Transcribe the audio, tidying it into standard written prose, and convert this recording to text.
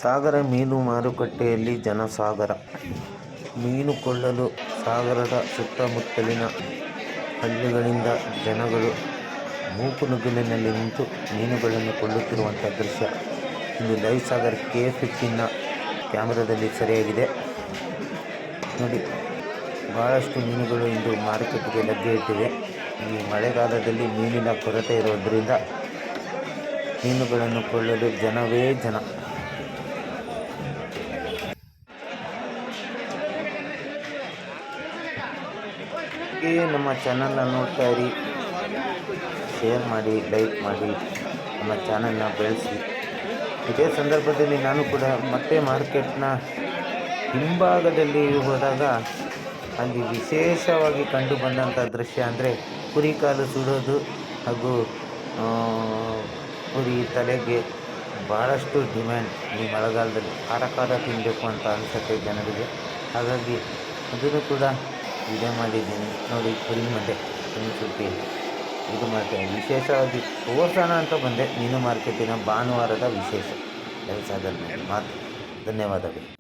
ಸಾಗರ ಮೀನು ಮಾರುಕಟ್ಟೆಯಲ್ಲಿ ಜನಸಾಗರ. ಮೀನು ಕೊಳ್ಳಲು ಸಾಗರದ ಸುತ್ತಮುತ್ತಲಿನ ಹಳ್ಳಿಗಳಿಂದ ಜನಗಳು ನೂಕುನುಗ್ಗಲಿನಲ್ಲಿ ನಿಂತು ಮೀನುಗಳನ್ನು ಕೊಳ್ಳುತ್ತಿರುವಂಥ ದೃಶ್ಯ ಇಂದು ಲೈವ್ ಸಾಗರ್ KF15ನ ಕ್ಯಾಮೆರಾದಲ್ಲಿ ಸೆರೆಯಾಗಿದೆ. ನೋಡಿ, ಬಹಳಷ್ಟು ಮೀನುಗಳು ಇಂದು ಮಾರುಕಟ್ಟೆಗೆ ಲಗ್ಗೆ ಇಟ್ಟಿವೆ. ಈ ಮಳೆಗಾಲದಲ್ಲಿ ಮೀನಿನ ಕೊರತೆ ಇರುವುದರಿಂದ ಮೀನುಗಳನ್ನು ಕೊಳ್ಳಲು ಜನವೇ ಜನ. ನಮ್ಮ ಚಾನಲ್ನ ನೋಡ್ತಾ ಇರಿ, ಶೇರ್ ಮಾಡಿ, ಲೈಕ್ ಮಾಡಿ, ನಮ್ಮ ಚಾನಲ್ನ ಬೆಳೆಸಿ. ಇದೇ ಸಂದರ್ಭದಲ್ಲಿ ನಾನು ಕೂಡ ಮತ್ತೆ ಮಾರ್ಕೆಟ್ನ ಹಿಂಭಾಗದಲ್ಲಿ ಹೋದಾಗ ಅಲ್ಲಿ ವಿಶೇಷವಾಗಿ ಕಂಡು ಬಂದಂಥ ದೃಶ್ಯ ಅಂದರೆ ಕುರಿಕಾಲು ಸುಡೋದು ಹಾಗೂ ಕುರಿ ತಲೆಗೆ ಭಾಳಷ್ಟು ಡಿಮ್ಯಾಂಡ್. ಈ ಮಳೆಗಾಲದಲ್ಲಿ ಖಾರ ತಿನ್ನಬೇಕು ಅಂತ ಅನಿಸುತ್ತೆ ಜನರಿಗೆ. ಹಾಗಾಗಿ ಅದನ್ನು ಕೂಡ ವಿಡಿಯೋ ಮಾಡಿದ್ದೀನಿ. ನೋಡಿ, ಕುರಿ ಮಂಡೆ ಸುಟ್ಟಿ ಇದು ಮಾಡ್ತೇನೆ. ವಿಶೇಷವಾಗಿ ತೋರ್ಸೋಣ ಅಂತ ಬಂದೆ. ಮೀನು ಮಾರ್ಕೆಟಿನ ಭಾನುವಾರದ ವಿಶೇಷ ಲೈವ್ ಸಾಗರ್ ಮಾತು. ಧನ್ಯವಾದಗಳು.